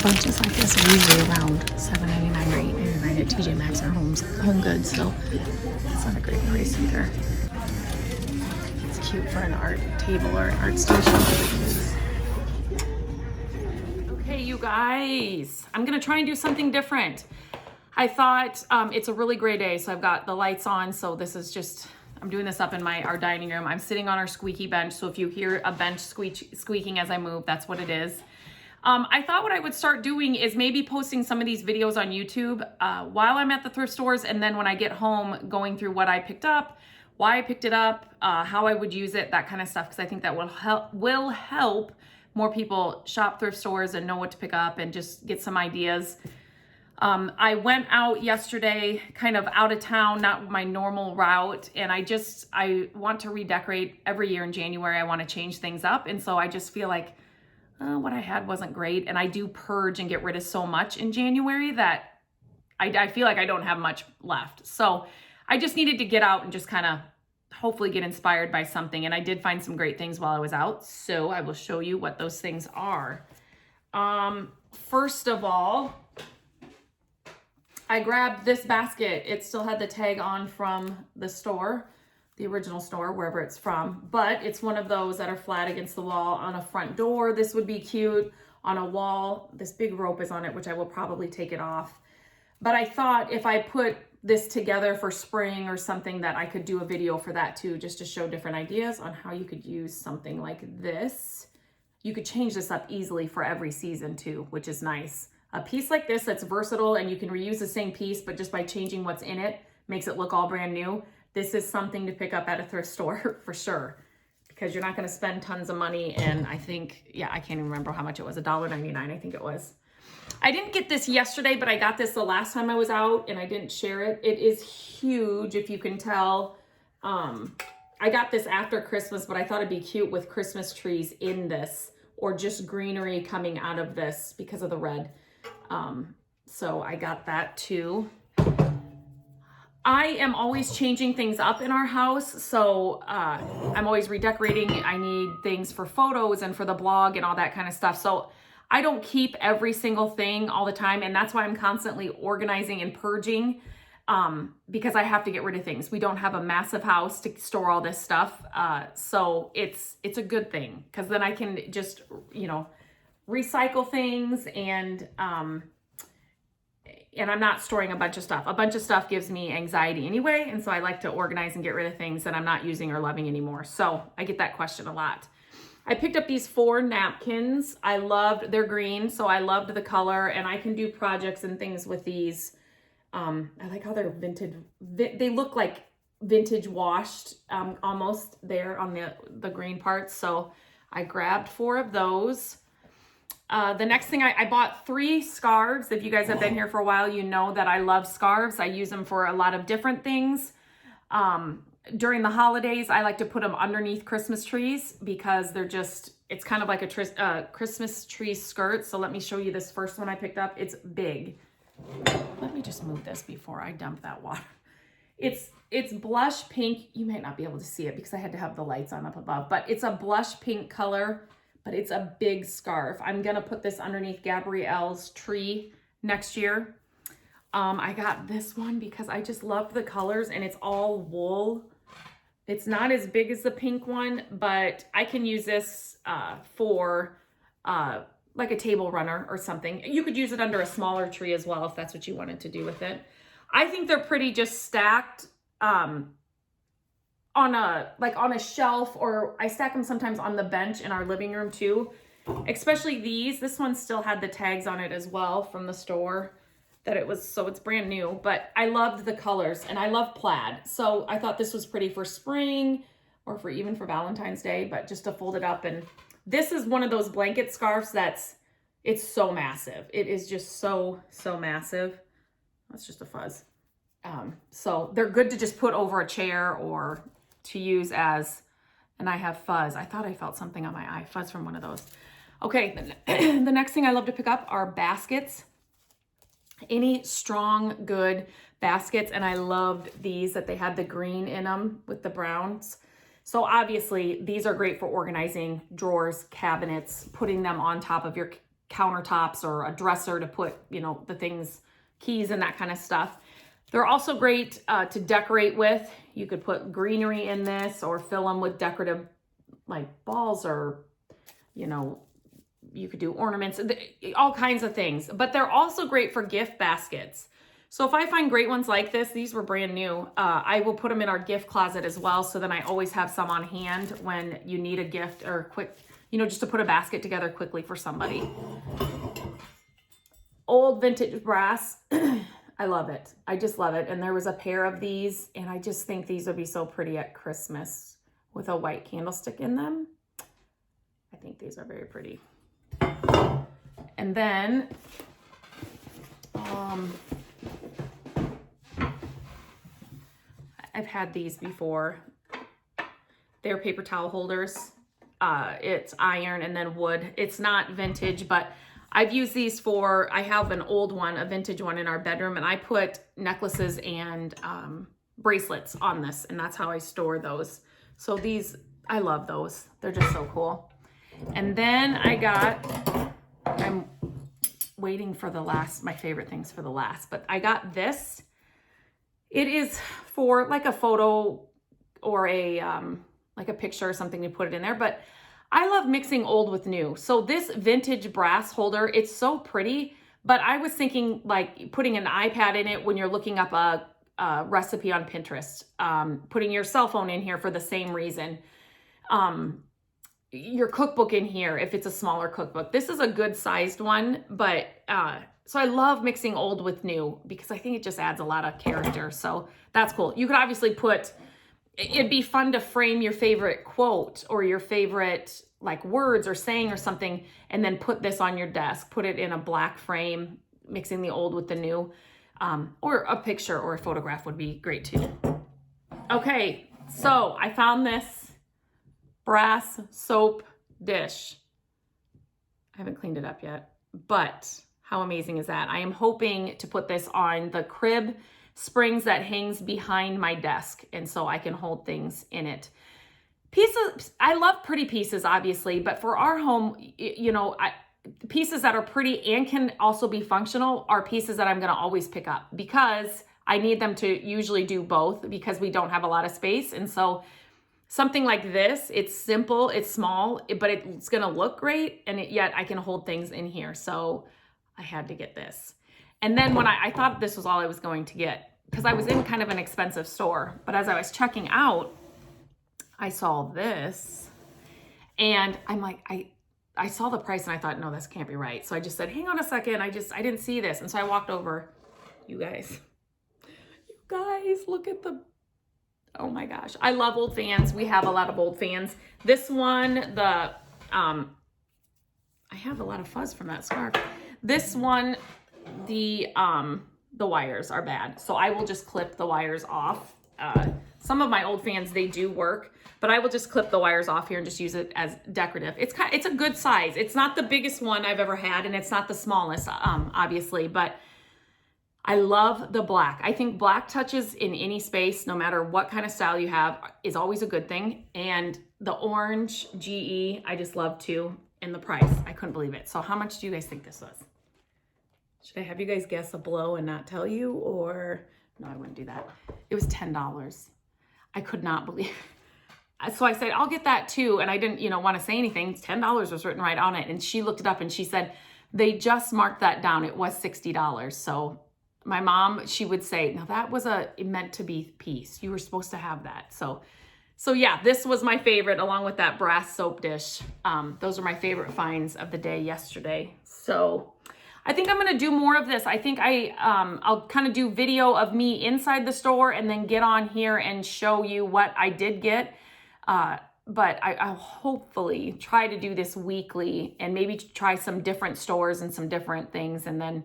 bunches like this are usually around $7.99 or $8.99 at TJ Maxx or Home Goods, so that's not a great price either. It's cute for an art table or an art station. Okay, you guys, I'm gonna try and do something different. I thought it's a really great day, so I've got the lights on, so this is just, I'm doing this up in our dining room. I'm sitting on our squeaky bench, so if you hear a bench squeaking as I move, that's what it is. I thought what I would start doing is maybe posting some of these videos on YouTube while I'm at the thrift stores, and then when I get home, going through what I picked up, why I picked it up, how I would use it, that kind of stuff, because I think that will help more people shop thrift stores and know what to pick up and just get some ideas. I went out yesterday, kind of out of town, not my normal route, and I want to redecorate every year in January. I want to change things up, and so I just feel like what I had wasn't great, and I do purge and get rid of so much in January that I feel like I don't have much left. So I just needed to get out and just kind of hopefully get inspired by something, and I did find some great things while I was out, so I will show you what those things are. First of all, I grabbed this basket. It still had the tag on from the store, the original store, wherever it's from, but it's one of those that are flat against the wall on a front door. This would be cute on a wall. This big rope is on it, which I will probably take it off. But I thought if I put this together for spring or something, that I could do a video for that too, just to show different ideas on how you could use something like this. You could change this up easily for every season too, which is nice. A piece like this that's versatile, and you can reuse the same piece, but just by changing what's in it, makes it look all brand new. This is something to pick up at a thrift store for sure, because you're not gonna spend tons of money. And I think, yeah, I can't even remember how much it was, $1.99, I think it was. I didn't get this yesterday, but I got this the last time I was out and I didn't share it. It is huge, if you can tell. I got this after Christmas, but I thought it'd be cute with Christmas trees in this, or just greenery coming out of this because of the red. So I got that too. I am always changing things up in our house, so I'm always redecorating. I need things for photos and for the blog and all that kind of stuff. So I don't keep every single thing all the time, and that's why I'm constantly organizing and purging, because I have to get rid of things. We don't have a massive house to store all this stuff, so it's a good thing, because then I can just, recycle things, and I'm not storing a bunch of stuff. A bunch of stuff gives me anxiety anyway, and so I like to organize and get rid of things that I'm not using or loving anymore. So I get that question a lot. I picked up these 4 napkins. They're green, so I loved the color, and I can do projects and things with these. I like how they're vintage. They look like vintage washed, almost there on the green parts. So I grabbed 4 of those. The next thing, I bought 3 scarves. If you guys have been here for a while, you know that I love scarves. I use them for a lot of different things. During the holidays, I like to put them underneath Christmas trees, because it's kind of like a Christmas tree skirt. So let me show you this first one I picked up. It's big. Let me just move this before I dump that water. It's blush pink. You might not be able to see it because I had to have the lights on up above, but it's a blush pink color. But it's a big scarf. I'm gonna put this underneath Gabrielle's tree next year. I got this one because I just love the colors, and it's all wool. It's not as big as the pink one, but I can use this for like a table runner or something. You could use it under a smaller tree as well if that's what you wanted to do with it. I think they're pretty just stacked on a shelf, or I stack them sometimes on the bench in our living room too. Especially these. This one still had the tags on it as well from the store, so it's brand new, but I loved the colors, and I love plaid. So I thought this was pretty for spring, or even for Valentine's Day, but just to fold it up. And this is one of those blanket scarves it's so massive. It is just so massive. That's just a fuzz. So they're good to just put over a chair or to use as, and I have fuzz. I thought I felt something on my eye. Fuzz from one of those. Okay, the next thing I love to pick up are baskets. Any strong, good baskets. And I loved these, that they had the green in them with the browns. So obviously these are great for organizing drawers, cabinets, putting them on top of your countertops or a dresser to put, you know, the things, keys and that kind of stuff. They're also great to decorate with. You could put greenery in this or fill them with decorative like balls, or, you know, you could do ornaments, all kinds of things. But they're also great for gift baskets. So if I find great ones like this, these were brand new, I will put them in our gift closet as well. So then I always have some on hand when you need a gift or quick, you know, just to put a basket together quickly for somebody. Old vintage brass. I love it. I just love it. And there was a pair of these, and I just think these would be so pretty at Christmas with a white candlestick in them. I think these are very pretty. And then, I've had these before. They're paper towel holders. It's iron and then wood. It's not vintage, but I've used these for, I have an old one, a vintage one in our bedroom, and I put necklaces and bracelets on this, and that's how I store those. So these, I love those. They're just so cool. And then I got, I'm waiting for the last, my favorite things for the last, but I got this. It is for like a photo or a, like a picture or something to put it in there, but I love mixing old with new. So this vintage brass holder, it's so pretty, but I was thinking like putting an iPad in it when you're looking up a recipe on Pinterest, putting your cell phone in here for the same reason. Your cookbook in here if it's a smaller cookbook. This is a good sized one, but so I love mixing old with new because I think it just adds a lot of character. So that's cool. You could obviously put, it'd be fun to frame your favorite quote or your favorite like words or saying or something, and then put this on your desk, put it in a black frame, mixing the old with the new, or a picture or a photograph would be great too. Okay, so I found this brass soap dish. I haven't cleaned it up yet, but how amazing is that? I am hoping to put this on the crib springs that hangs behind my desk, and so I can hold things in it. Pieces, I love pretty pieces, obviously, but for our home, you know, pieces that are pretty and can also be functional are pieces that I'm going to always pick up because I need them to usually do both because we don't have a lot of space. And so something like this, it's simple, it's small, but it's going to look great, and yet I can hold things in here. So I had to get this. And then when I thought this was all I was going to get, because I was in kind of an expensive store, but as I was checking out, I saw this, and I'm like, I saw the price and I thought, no, this can't be right. So I just said, hang on a second. I didn't see this. And so I walked over. You guys, look at the, oh my gosh. I love old fans. We have a lot of old fans. This one, I have a lot of fuzz from that scarf. This one, the wires are bad. So I will just clip the wires off. Some of my old fans, they do work, but I will just clip the wires off here and just use it as decorative. It's a good size. It's not the biggest one I've ever had, and it's not the smallest, obviously, but I love the black. I think black touches in any space, no matter what kind of style you have, is always a good thing. And the orange GE, I just love too. And the price, I couldn't believe it. So how much do you guys think this was? Should I have you guys guess a blow and not tell you, or no, I wouldn't do that. It was $10. I could not believe it. So I said, I'll get that too. And I didn't, want to say anything. $10 was written right on it. And she looked it up and she said, they just marked that down. It was $60. So my mom, she would say, now that was a meant to be piece. You were supposed to have that. So yeah, this was my favorite along with that brass soap dish. Those are my favorite finds of the day yesterday. So I think I'm going to do more of this. I think I'll kind of do video of me inside the store and then get on here and show you what I did get. But I'll hopefully try to do this weekly and maybe try some different stores and some different things. And then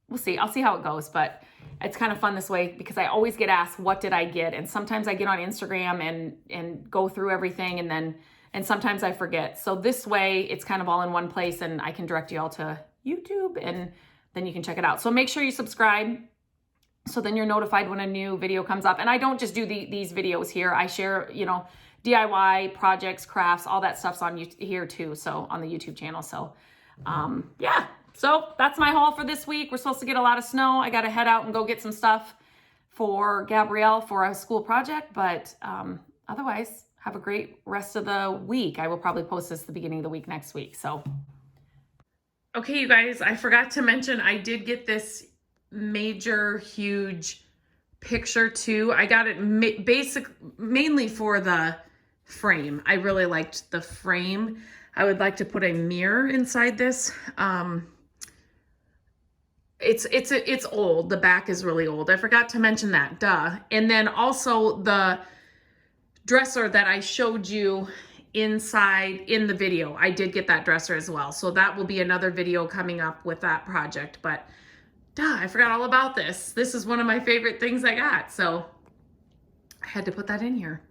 we'll see. I'll see how it goes. But it's kind of fun this way because I always get asked, what did I get? And sometimes I get on Instagram and go through everything, and sometimes I forget. So this way it's kind of all in one place, and I can direct you all to YouTube, and then you can check it out. So make sure you subscribe so then you're notified when a new video comes up. And I don't just do these videos here. I share, DIY projects, crafts, all that stuff's on here too. So on the YouTube channel. So Yeah, so that's my haul for this week. We're supposed to get a lot of snow. I got to head out and go get some stuff for Gabrielle for a school project, but otherwise, have a great rest of the week. I will probably post this at the beginning of the week next week. So, okay, you guys, I forgot to mention I did get this major, huge picture too. I got it mainly for the frame. I really liked the frame. I would like to put a mirror inside this. It's old. The back is really old. I forgot to mention that, duh. And then also the dresser that I showed you inside in the video, I did get that dresser as well. So that will be another video coming up with that project. But duh, I forgot all about this. This is one of my favorite things I got. So I had to put that in here.